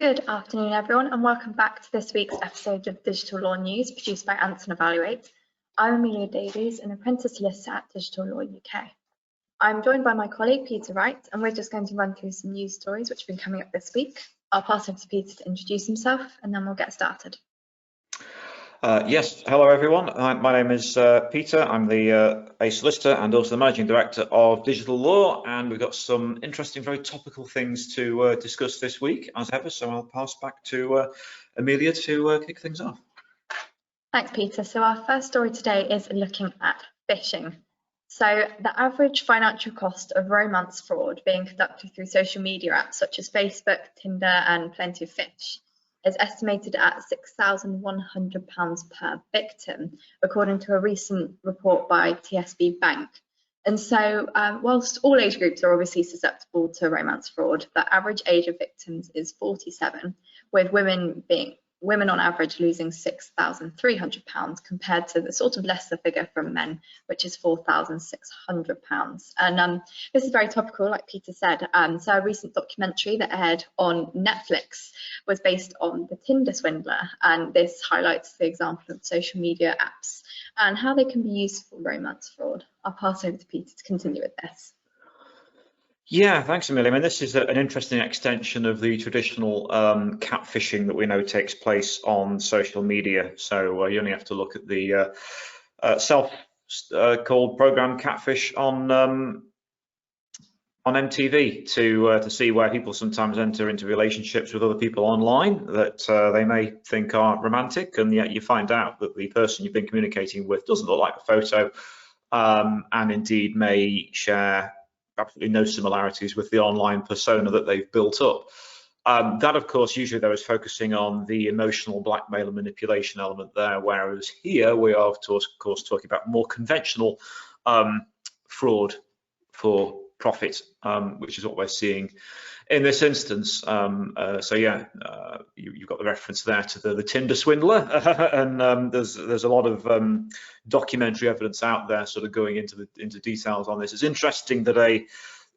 Good afternoon, everyone, and welcome back to this week's episode of Digital Law News produced by Anson Evaluate. I'm Amelia Davies, an apprentice solicitor at Digital Law UK. I'm joined by my colleague Peter Wright, and we're just going to run through some news stories which have been coming up this week. I'll pass over to Peter to introduce himself, and then we'll get started. Yes, hello everyone. My name is Peter. I'm a solicitor and also the Managing Director of Digital Law, and we've got some interesting, very topical things to discuss this week, as ever. So I'll pass back to Amelia to kick things off. Thanks, Peter. So our first story today is looking at phishing. So the average financial cost of romance fraud being conducted through social media apps such as Facebook, Tinder, and Plenty of Fish is estimated at £6,100 per victim, according to a recent report by TSB Bank. And so, whilst all age groups are obviously susceptible to romance fraud, the average age of victims is 47, with women on average losing £6,300 compared to the sort of lesser figure from men, which is £4,600. And this is very topical, like Peter said. So a recent documentary that aired on Netflix was based on the Tinder swindler, and this highlights the example of social media apps and how they can be used for romance fraud. I'll pass over to Peter to continue with this. Yeah, thanks, Amelia. I mean, this is an interesting extension of the traditional catfishing that we know takes place on social media. So you only have to look at the self-called program Catfish on MTV to see where people sometimes enter into relationships with other people online that they may think are romantic, and yet you find out that the person you've been communicating with doesn't look like the photo, and indeed may share absolutely no similarities with the online persona that they've built up. That, of course, usually there is focusing on the emotional blackmail and manipulation element there, whereas here we are, of course, talking about more conventional fraud for profit, which is what we're seeing in this instance. So yeah, you've got the reference there to the Tinder swindler, and there's a lot of documentary evidence out there sort of going into details on this. It's interesting that a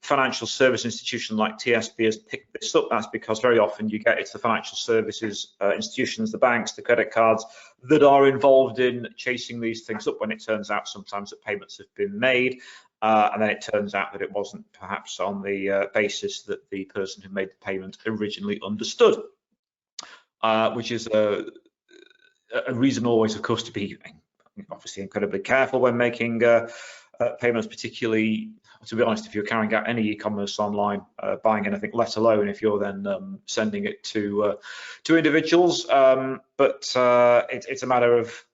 financial service institution like TSB has picked this up. That's because very often it's the financial services institutions, the banks, the credit cards that are involved in chasing these things up when it turns out sometimes that payments have been made. And then it turns out that it wasn't perhaps on the basis that the person who made the payment originally understood, which is a reason always, of course, to be obviously incredibly careful when making payments, particularly, to be honest, if you're carrying out any e-commerce online, buying anything, let alone if you're then sending it to individuals. But it's a matter of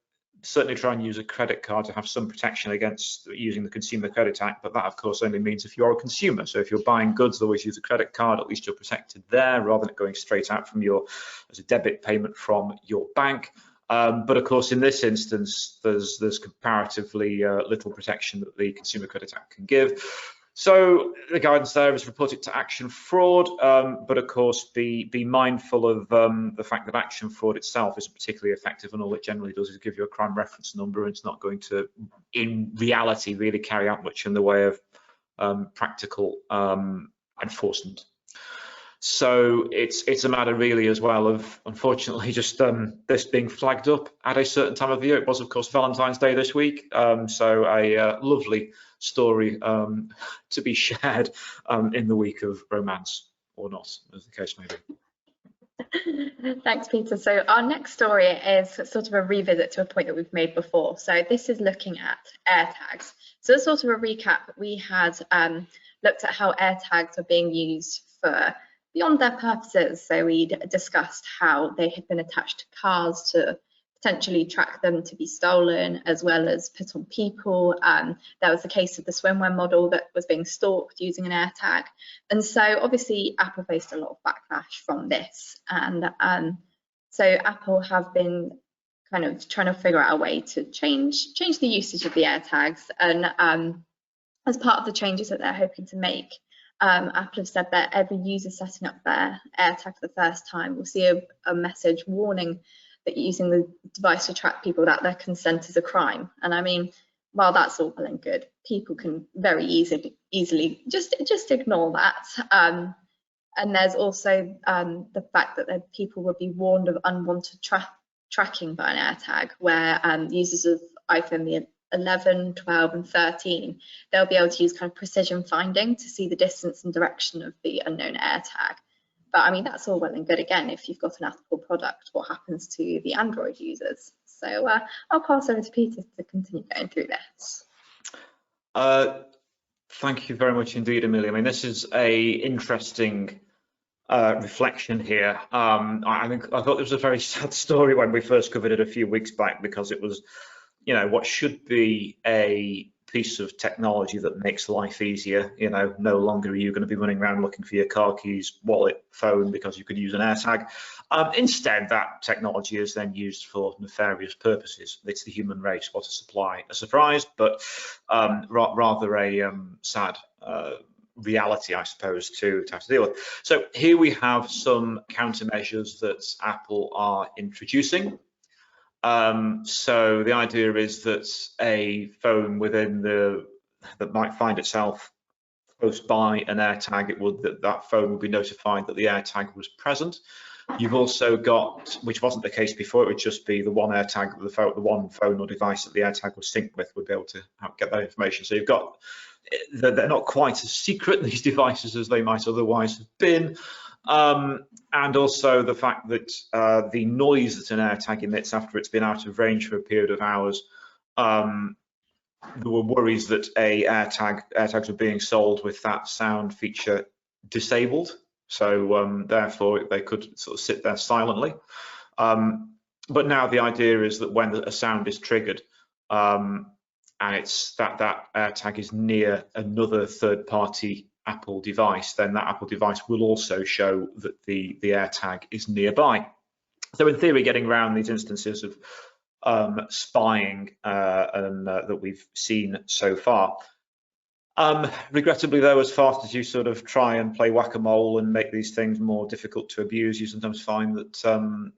certainly try and use a credit card to have some protection against using the Consumer Credit Act, but that of course only means if you're a consumer. So if you're buying goods, always use a credit card, at least you're protected there rather than it going straight out from as a debit payment from your bank. But of course, in this instance, there's comparatively little protection that the Consumer Credit Act can give. So the guidance there is report it to action fraud, but of course be mindful of the fact that action fraud itself isn't particularly effective, and all it generally does is give you a crime reference number, and it's not going to, in reality, really carry out much in the way of practical enforcement. So it's a matter really as well of, unfortunately, just this being flagged up at a certain time of year. It was, of course, Valentine's Day this week, so a lovely story to be shared in the week of romance, or not, as the case may be. Thanks, Peter. So our next story is sort of a revisit to a point that we've made before. So this is looking at AirTags. So as sort of a recap, we had looked at how AirTags are being used for beyond their purposes. So we'd discussed how they had been attached to cars to potentially track them to be stolen, as well as put on people. There was the case of the swimwear model that was being stalked using an AirTag. And so obviously Apple faced a lot of backlash from this. And so Apple have been kind of trying to figure out a way to change the usage of the AirTags. And as part of the changes that they're hoping to make, Apple have said that every user setting up their AirTag for the first time will see a message warning that using the device to track people without their consent is a crime. And I mean, while that's all well and good, people can very easily just ignore that. And there's also the fact that people would be warned of unwanted tracking by an AirTag, where users of iPhone the 11, 12 and 13, they'll be able to use kind of precision finding to see the distance and direction of the unknown AirTag. But I mean, that's all well and good. Again, if you've got an Apple product, what happens to the Android users? So I'll pass over to Peter to continue going through this. Thank you very much indeed, Amelia. I mean, this is a interesting reflection here. I thought it was a very sad story when we first covered it a few weeks back, because it was, you know, what should be a piece of technology that makes life easier. You know, no longer are you going to be running around looking for your car keys, wallet, phone, because you could use an AirTag. Instead, that technology is then used for nefarious purposes. It's the human race. What a surprise, but rather a sad reality, I suppose, to have to deal with. So here we have some countermeasures that Apple are introducing. So the idea is that a phone that might find itself close by an AirTag, that phone will be notified that the AirTag was present. You've also got, which wasn't the case before, it would just be the one AirTag, the one phone or device that the AirTag was synced with would be able to get that information. So you've got, they're not quite as secret, these devices, as they might otherwise have been. And also the fact that the noise that an AirTag emits after it's been out of range for a period of hours, there were worries that AirTags were being sold with that sound feature disabled, so therefore they could sort of sit there silently. But now the idea is that when a sound is triggered, and it's that AirTag is near another third-party Apple device, then that Apple device will also show that the AirTag is nearby. So in theory, getting around these instances of spying that we've seen so far. Regrettably, though, as fast as you sort of try and play whack-a-mole and make these things more difficult to abuse, you sometimes find that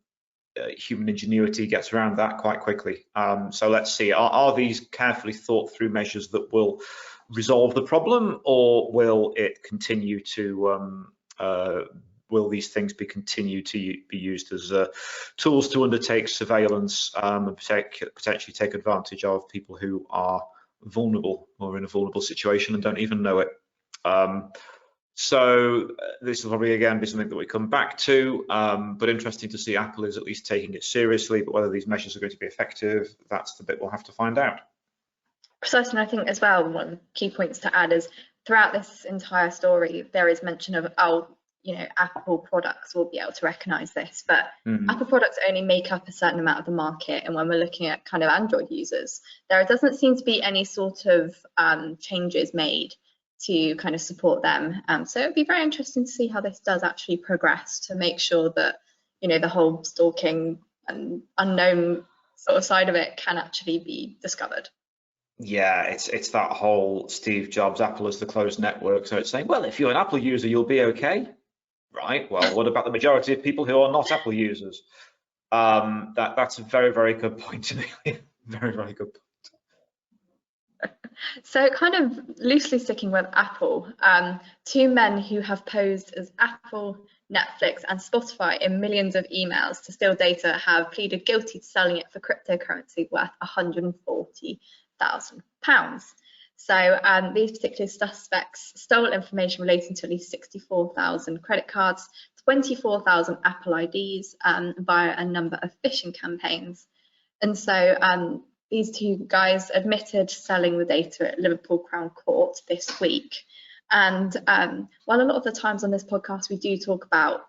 human ingenuity gets around that quite quickly. So let's see, are these carefully thought through measures that will resolve the problem, or will it continue to will these things continue to be used as tools to undertake surveillance and potentially take advantage of people who are vulnerable or in a vulnerable situation and don't even know it? So this will probably again be something that we come back to, but interesting to see Apple is at least taking it seriously, but whether these measures are going to be effective, that's the bit we'll have to find out. Precisely, and I think as well, one of the key points to add is throughout this entire story, there is mention of, Apple products will be able to recognize this, but Apple products only make up a certain amount of the market. And when we're looking at kind of Android users, there doesn't seem to be any sort of changes made to kind of support them. So it'd be very interesting to see how this does actually progress to make sure that, the whole stalking and unknown sort of side of it can actually be discovered. Yeah, it's that whole Steve Jobs, Apple as the closed network. So it's saying, well, if you're an Apple user, you'll be okay. Right, well, what about the majority of people who are not Apple users? That's a very, very good point to me. Very, very good point. So kind of loosely sticking with Apple, two men who have posed as Apple, Netflix and Spotify in millions of emails to steal data have pleaded guilty to selling it for cryptocurrency worth £140,000. So these particular suspects stole information relating to at least 64,000 credit cards, 24,000 Apple IDs via a number of phishing campaigns. And so these two guys admitted selling the data at Liverpool Crown Court this week. And while a lot of the times on this podcast we do talk about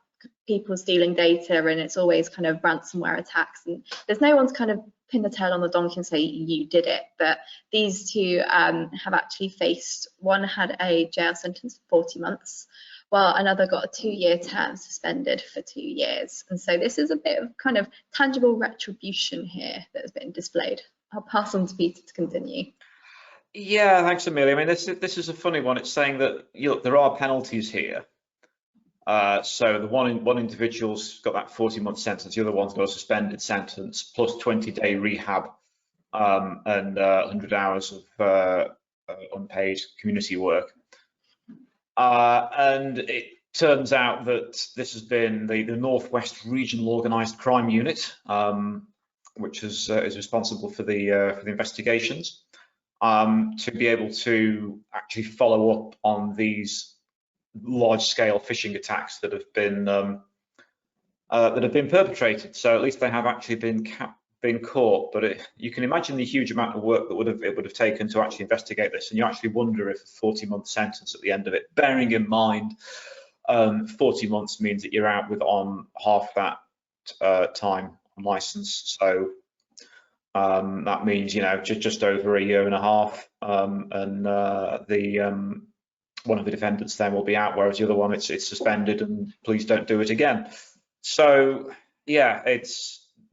people stealing data and it's always kind of ransomware attacks, and there's no one's kind of pin the tail on the donkey and say you did it, but these two have actually faced, one had a jail sentence for 40 months while another got a 2-year term suspended for 2 years. And so this is a bit of kind of tangible retribution here that has been displayed. I'll pass on to Peter to continue. Yeah, thanks, Amelia. I mean, this is a funny one. It's saying that there are penalties here. So the one individual's got that 40-month sentence, the other one's got a suspended sentence plus 20-day rehab and 100 hours of unpaid community work. And turns out that this has been the Northwest Regional Organised Crime Unit, which is responsible for the investigations, to be able to actually follow up on these large-scale phishing attacks that have been perpetrated. So at least they have actually been caught. But you can imagine the huge amount of work that it would have taken to actually investigate this, and you actually wonder if a 40-month sentence at the end of it, bearing in mind 40 months means that you're out on half that time on license. So that means, you know, just over a year and a half, and one of the defendants then will be out, whereas the other one it's suspended and please don't do it again. So yeah,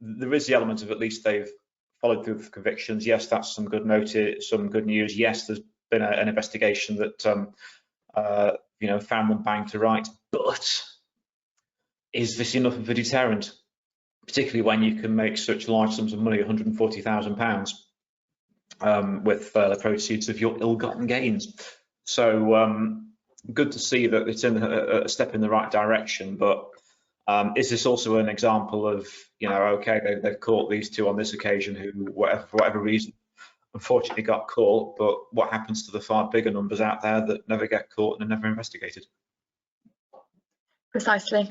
there is the element of at least they've followed through with convictions. Yes, that's some good news. Yes, there's been an investigation that you know, found them bang to right, but is this enough of a deterrent? Particularly when you can make such large sums of money, £140,000, with the proceeds of your ill-gotten gains. So good to see that it's in a step in the right direction. But is this also an example of, you know, okay, they've caught these two on this occasion who, for whatever reason, unfortunately got caught, but what happens to the far bigger numbers out there that never get caught and are never investigated? Precisely.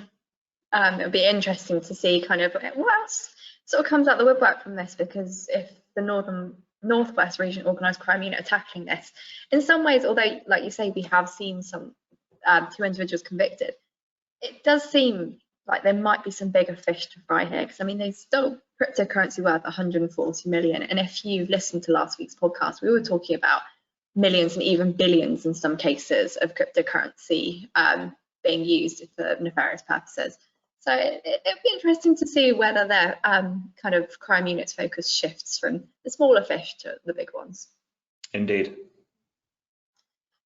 It'll be interesting to see kind of what else sort of comes out the woodwork from this, because if the Northwest Regional Organised Crime Unit are tackling this, in some ways, although, like you say, we have seen some 2 individuals convicted, it does seem like there might be some bigger fish to fry here, because I mean, they stole cryptocurrency worth 140 million, and if you listened to last week's podcast, we were talking about millions and even billions in some cases of cryptocurrency being used for nefarious purposes. So it'd be interesting to see whether their kind of crime unit's focus shifts from the smaller fish to the big ones. Indeed.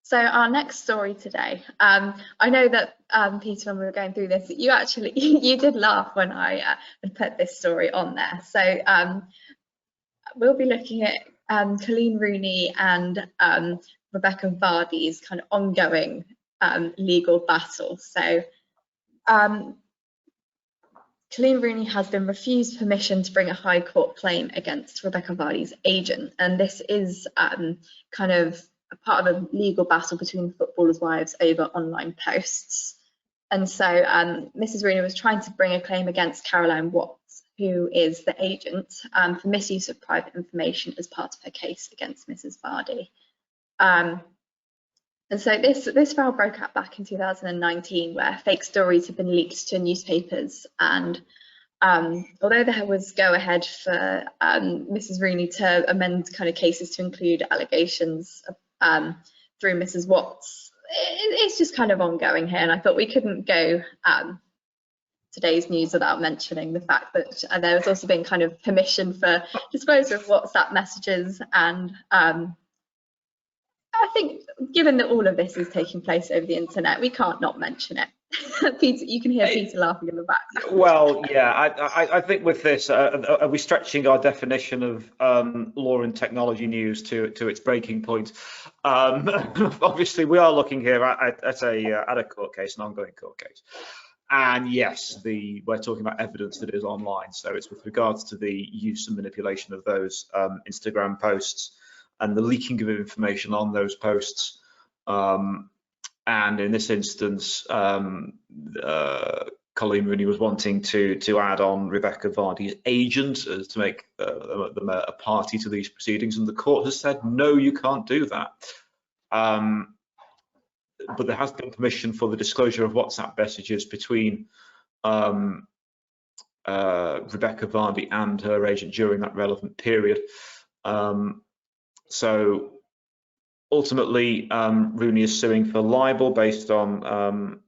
So our next story today, I know that Peter, when we were going through this, you did laugh when I put this story on there. So we'll be looking at Colleen Rooney and Rebecca Vardy's kind of ongoing legal battle. So Colleen Rooney has been refused permission to bring a High Court claim against Rebecca Vardy's agent, and this is kind of a part of a legal battle between footballers' wives over online posts. And so Mrs. Rooney was trying to bring a claim against Caroline Watts, who is the agent, for misuse of private information as part of her case against Mrs. Vardy. And so this file broke out back in 2019, where fake stories have been leaked to newspapers. And although there was go ahead for Mrs. Rooney to amend kind of cases to include allegations through Mrs. Watts, it's just kind of ongoing here. And I thought we couldn't go today's news without mentioning the fact that there has also been kind of permission for disclosure of WhatsApp messages, and I think, given that all of this is taking place over the internet, we can't not mention it. Peter, you can hear Peter laughing in the back. Well, yeah, I think with this, are we stretching our definition of law and technology news to its breaking point? Obviously, we are looking here at a court case, an ongoing court case. And yes, we're talking about evidence that is online. So it's with regards to the use and manipulation of those Instagram posts and the leaking of information on those posts. And in this instance, Colleen Rooney was wanting to add on Rebecca Vardy's agent to make them a party to these proceedings, and the court has said, no, you can't do that. But there has been permission for the disclosure of WhatsApp messages between Rebecca Vardy and her agent during that relevant period. So ultimately, Rooney is suing for libel based on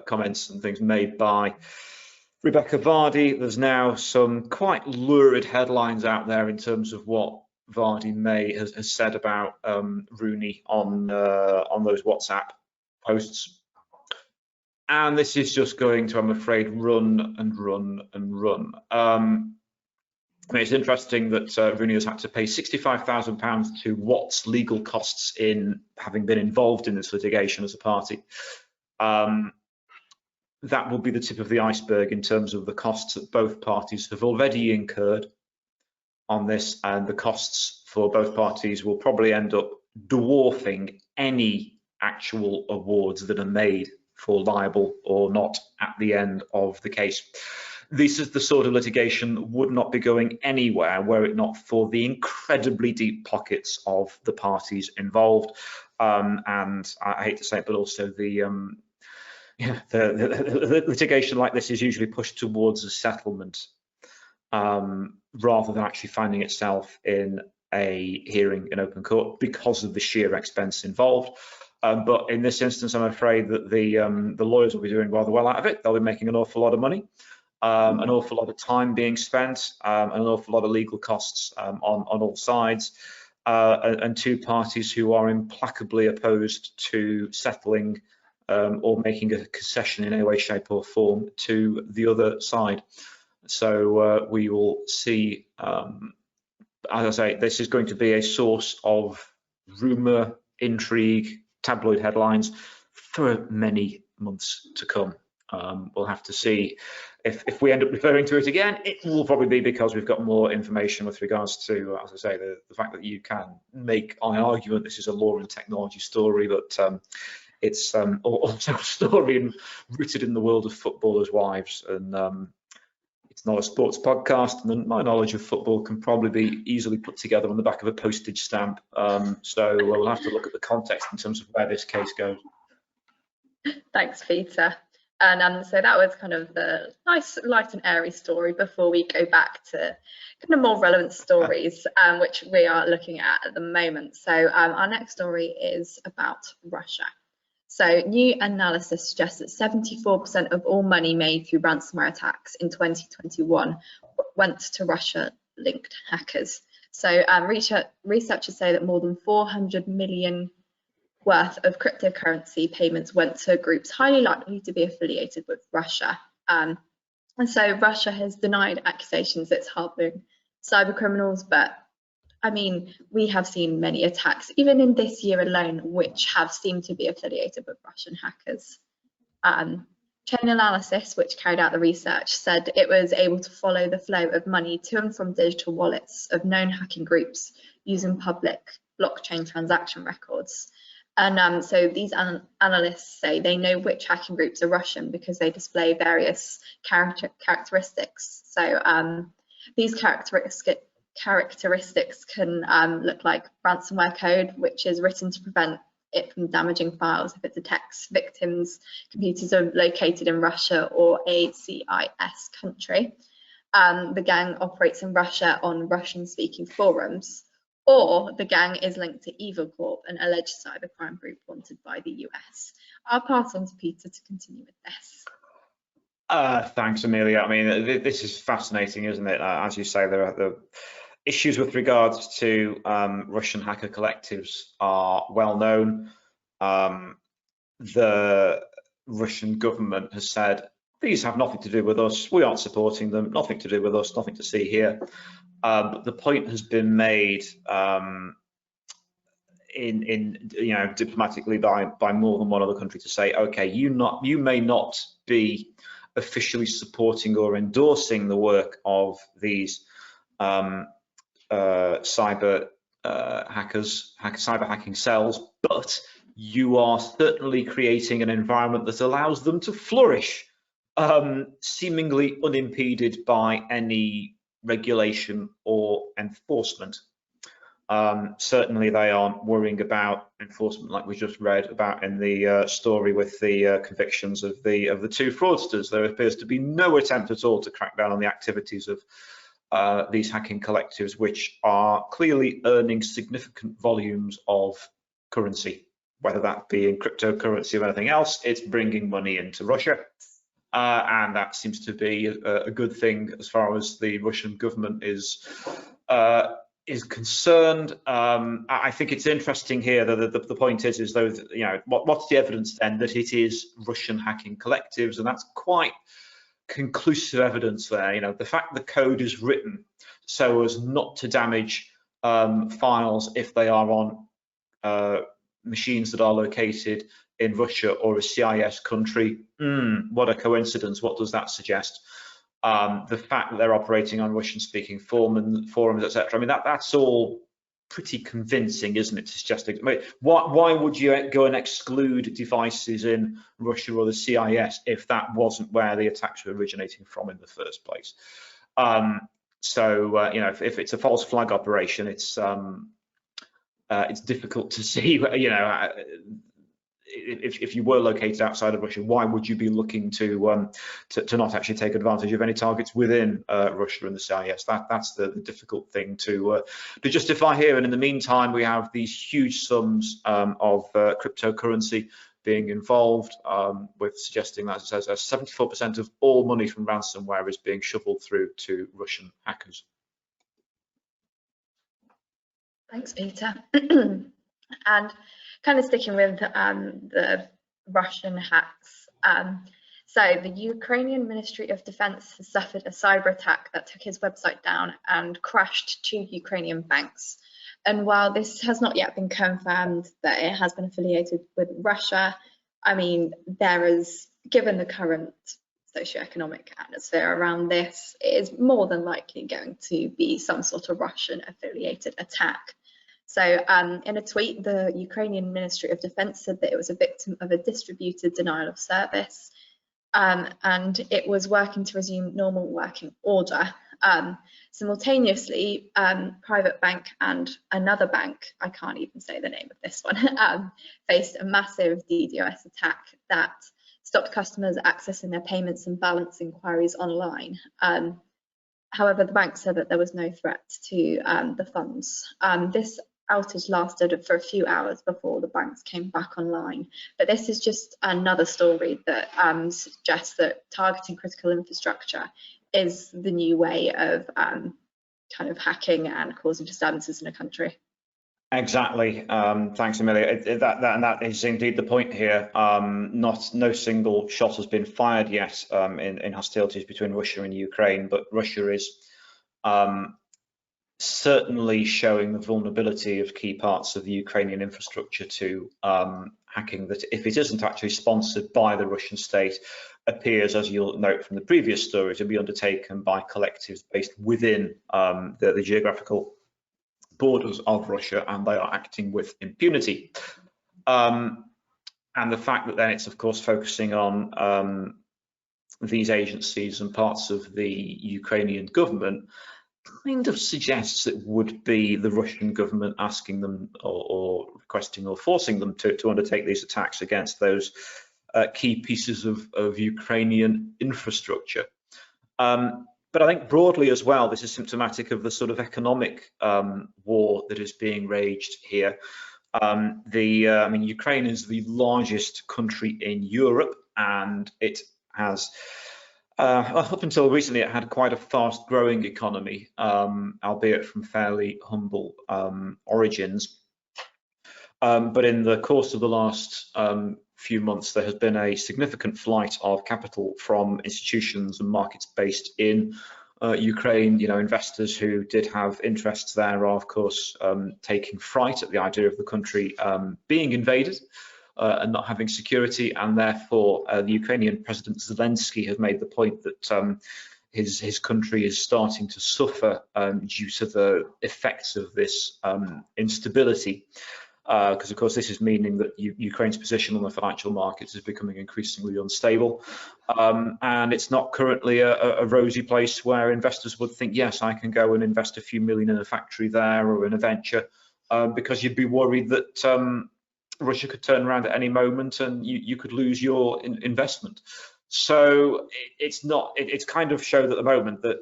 comments and things made by Rebecca Vardy. There's now some quite lurid headlines out there in terms of what Vardy has said about Rooney on those WhatsApp posts. And this is just going to, I'm afraid, run and run and run. I mean, it's interesting that Rooney has had to pay £65,000 to Watts legal costs in having been involved in this litigation as a party. that will be the tip of the iceberg in terms of the costs that both parties have already incurred on this, and the costs for both parties will probably end up dwarfing any actual awards that are made for liable or not at the end of the case. This is the sort of litigation that would not be going anywhere were it not for the incredibly deep pockets of the parties involved. And I hate to say it, but also the litigation like this is usually pushed towards a settlement rather than actually finding itself in a hearing in open court because of the sheer expense involved. But in this instance, I'm afraid that the lawyers will be doing rather well out of it. They'll be making an awful lot of money, an awful lot of time being spent, and an awful lot of legal costs on all sides, and two parties who are implacably opposed to settling or making a concession in any way, shape or form to the other side. So we will see, as I say, this is going to be a source of rumour, intrigue, tabloid headlines for many months to come. We'll have to see if we end up referring to it again. It will probably be because we've got more information with regards to, as I say, the fact that you can make an argument this is a law and technology story, but it's also a story rooted in the world of footballers' wives, and it's not a sports podcast, and my knowledge of football can probably be easily put together on the back of a postage stamp. So we'll have to look at the context in terms of where this case goes. Thanks, Peter. And so that was kind of the nice, light and airy story before we go back to kind of more relevant stories, which we are looking at the moment. So our next story is about Russia. So new analysis suggests that 74% of all money made through ransomware attacks in 2021 went to Russia-linked hackers. So researchers say that more than 400 million worth of cryptocurrency payments went to groups highly likely to be affiliated with Russia. And so Russia has denied accusations it's harboring cyber criminals, but I mean, we have seen many attacks, even in this year alone, which have seemed to be affiliated with Russian hackers. Chain Analysis, which carried out the research, said it was able to follow the flow of money to and from digital wallets of known hacking groups using public blockchain transaction records. And so these analysts say they know which hacking groups are Russian because they display various characteristics. So these characteristics can look like ransomware code, which is written to prevent it from damaging files if it detects victims' computers are located in Russia or a CIS country. The gang operates in Russia on Russian-speaking forums, or the gang is linked to Evil Corp, an alleged cybercrime group wanted by the US. I'll pass on to Peter to continue with this. Thanks, Amelia. I mean, this is fascinating, isn't it? As you say, there are the issues with regards to Russian hacker collectives are well known. The Russian government has said, these have nothing to do with us, we aren't supporting them, nothing to do with us, nothing to see here. But the point has been made diplomatically by more than one other country to say, okay, you may not be officially supporting or endorsing the work of these cyber hacking cells, but you are certainly creating an environment that allows them to flourish, seemingly unimpeded by any regulation or enforcement. Certainly they aren't worrying about enforcement like we just read about in the story with the convictions of the two fraudsters. There appears to be no attempt at all to crack down on the activities of these hacking collectives, which are clearly earning significant volumes of currency, whether that be in cryptocurrency or anything else. It's bringing money into Russia. And that seems to be a good thing as far as the Russian government is concerned. I think it's interesting here that the point is though, what's the evidence then that it is Russian hacking collectives, and that's quite conclusive evidence there. The fact the code is written so as not to damage files if they are on machines that are located in Russia or a CIS country. What a coincidence. What does that suggest? The fact that they're operating on Russian-speaking forums, etc. I mean, that's all pretty convincing, isn't it? To suggest, why would you go and exclude devices in Russia or the CIS if that wasn't where the attacks were originating from in the first place? So you know, if it's a false flag operation, it's difficult to see. You know, if you were located outside of Russia, why would you be looking to not actually take advantage of any targets within Russia and the CIS? That's the difficult thing to justify here. And in the meantime, we have these huge sums of cryptocurrency being involved, with suggesting that it says 74% of all money from ransomware is being shoveled through to Russian hackers. Thanks, Peter. And kind of sticking with the Russian hacks. So the Ukrainian Ministry of Defense has suffered a cyber attack that took his website down and crashed 2 Ukrainian banks. And while this has not yet been confirmed that it has been affiliated with Russia, I mean, there is, given the current socioeconomic atmosphere around this, it is more than likely going to be some sort of Russian affiliated attack. So in a tweet, the Ukrainian Ministry of Defense said that it was a victim of a distributed denial of service, and it was working to resume normal working order. Simultaneously, private bank and another bank, I can't even say the name of this one, faced a massive DDoS attack that stopped customers accessing their payments and balance inquiries online. However, the bank said that there was no threat to the funds. This outage lasted for a few hours before the banks came back online. But this is just another story that suggests that targeting critical infrastructure is the new way of kind of hacking and causing disturbances in a country. Exactly. Thanks, Amelia. That is indeed the point here. No single shot has been fired yet in hostilities between Russia and Ukraine, but Russia is certainly showing the vulnerability of key parts of the Ukrainian infrastructure to hacking that, if it isn't actually sponsored by the Russian state, appears, as you'll note from the previous story, to be undertaken by collectives based within the geographical borders of Russia, and they are acting with impunity. And the fact that then it's, of course, focusing on these agencies and parts of the Ukrainian government kind of suggests it would be the Russian government asking them or requesting or forcing them to undertake these attacks against those key pieces of Ukrainian infrastructure. But I think broadly as well, this is symptomatic of the sort of economic war that is being waged here. I mean, Ukraine is the largest country in Europe, and it has, up until recently, it had quite a fast-growing economy, albeit from fairly humble origins. But in the course of the last few months, there has been a significant flight of capital from institutions and markets based in Ukraine. You know, investors who did have interests there are, of course, taking fright at the idea of the country being invaded and not having security, and therefore the Ukrainian President Zelensky has made the point that his country is starting to suffer due to the effects of this instability. Because of course this is meaning that Ukraine's position on the financial markets is becoming increasingly unstable, and it's not currently a rosy place where investors would think, yes, I can go and invest a few million in a factory there or in a venture, because you'd be worried that Russia could turn around at any moment and you could lose your investment. So it's kind of showed at the moment that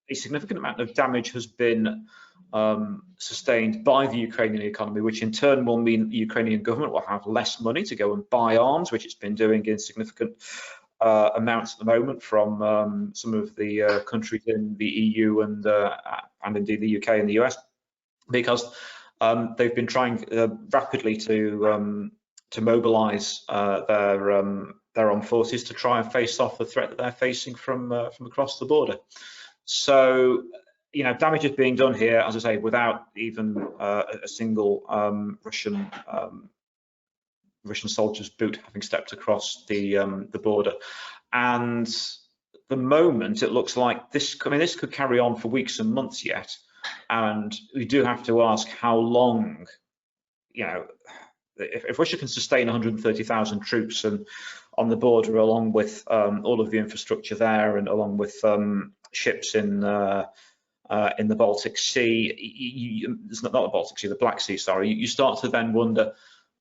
a significant amount of damage has been sustained by the Ukrainian economy, which in turn will mean the Ukrainian government will have less money to go and buy arms, which it's been doing in significant amounts at the moment from some of the countries in the EU and indeed the UK and the US, because they've been trying rapidly to mobilise their armed forces to try and face off the threat that they're facing from across the border. So, you know, damage is being done here, as I say, without even a single Russian Russian soldier's boot having stepped across the border. And the moment it looks like this, I mean, this could carry on for weeks and months yet. And we do have to ask how long, you know, if Russia can sustain 130,000 troops and on the border, along with all of the infrastructure there, and along with ships in the Baltic Sea, it's not the Baltic Sea, the Black Sea, sorry, you start to then wonder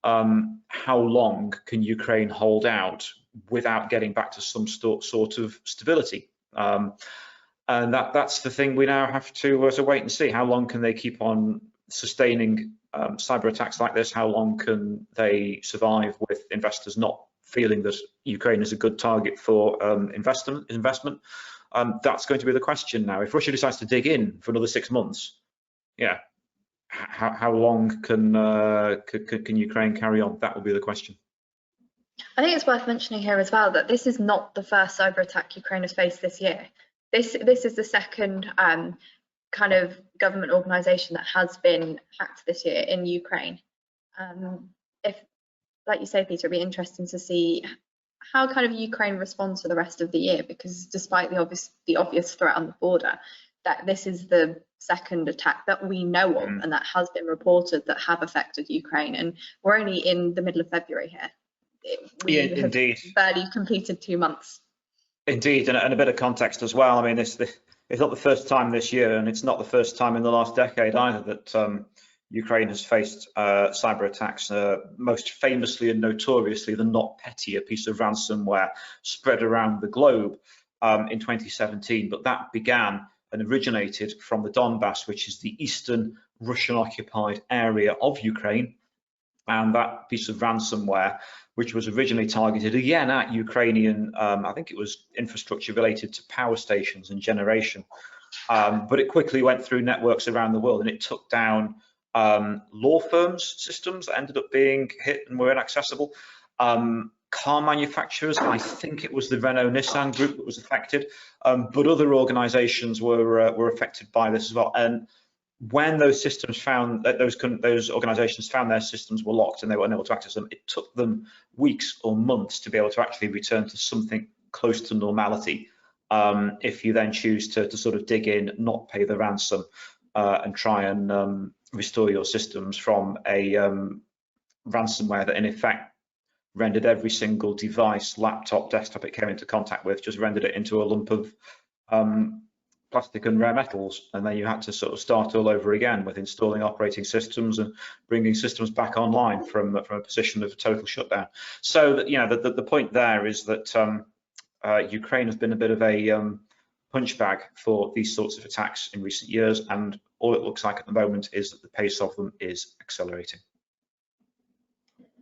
how long can Ukraine hold out without getting back to some sort of stability. And that's the thing we now have to wait and see. How long can they keep on sustaining cyber attacks like this? How long can they survive with investors not feeling that Ukraine is a good target for investment? That's going to be the question now. If Russia decides to dig in for another 6 months, yeah, how long can Ukraine carry on? That will be the question. I think it's worth mentioning here as well that this is not the first cyber attack Ukraine has faced this year. This is the second kind of government organisation that has been hacked this year in Ukraine. If, like you say, Peter, it'd be interesting to see how kind of Ukraine responds for the rest of the year, because despite the obvious threat on the border, that this is the second attack that we know of and that has been reported that have affected Ukraine, and we're only in the middle of February here. We have indeed. barely completed 2 months. Indeed, and a bit of context as well. I mean, it's not the first time this year, and it's not the first time in the last decade either that Ukraine has faced cyber attacks. Most famously and notoriously, the NotPetya piece of ransomware spread around the globe in 2017. But that began and originated from the Donbass, which is the eastern Russian-occupied area of Ukraine. And that piece of ransomware, which was originally targeted again at Ukrainian, I think it was infrastructure related to power stations and generation, but it quickly went through networks around the world, and it took down law firms' systems that ended up being hit and were inaccessible. Car manufacturers, I think it was the Renault-Nissan group that was affected, but other organisations were affected by this as well. And when those systems found that those organisations found their systems were locked and they were unable to access them, it took them weeks or months to be able to actually return to something close to normality. If you then choose to sort of dig in, not pay the ransom, and try and restore your systems from a ransomware that in effect rendered every single device, laptop, desktop it came into contact with, just rendered it into a lump of plastic and rare metals, and then you had to sort of start all over again with installing operating systems and bringing systems back online from a position of total shutdown. So you know, the point there is that Ukraine has been a bit of a punch bag for these sorts of attacks in recent years, and all it looks like at the moment is that the pace of them is accelerating.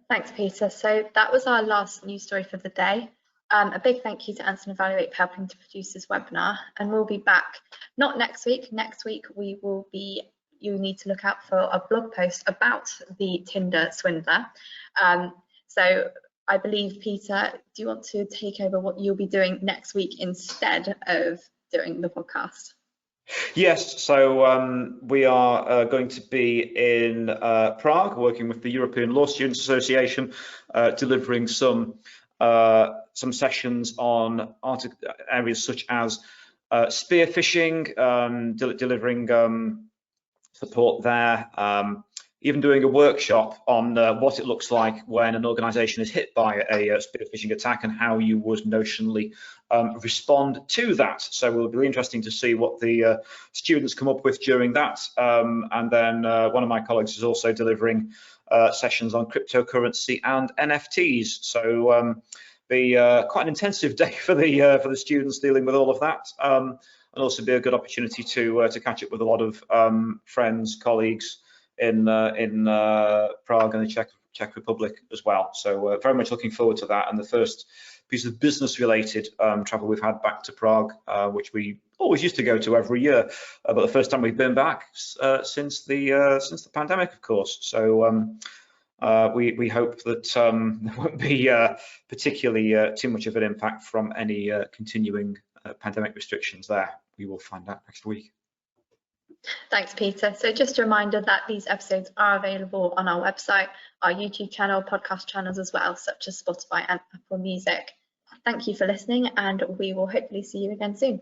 Thanks, Peter. So that was our last news story for the day. A big thank you to Anson Evaluate for helping to produce this webinar, and we'll be back not next week. Next week you need to look out for a blog post about the Tinder swindler. So I believe, Peter, do you want to take over what you'll be doing next week instead of doing the podcast? Yes, so we are going to be in Prague, working with the European Law Students Association, delivering some sessions on areas such as spear phishing, delivering support there, even doing a workshop on what it looks like when an organisation is hit by a spear phishing attack and how you would notionally respond to that. So it will be interesting to see what the students come up with during that. And then one of my colleagues is also delivering sessions on cryptocurrency and NFTs. So be quite an intensive day for the students dealing with all of that, and also be a good opportunity to catch up with a lot of friends, colleagues in Prague and the Czech Republic as well. So very much looking forward to that, and the first piece of business-related travel we've had back to Prague, which we always used to go to every year, but the first time we've been back since the pandemic, of course. So we hope that there won't be particularly too much of an impact from any continuing pandemic restrictions there. We will find out next week. Thanks, Peter. So just a reminder that these episodes are available on our website, our YouTube channel, podcast channels as well, such as Spotify and Apple Music. Thank you for listening, and we will hopefully see you again soon.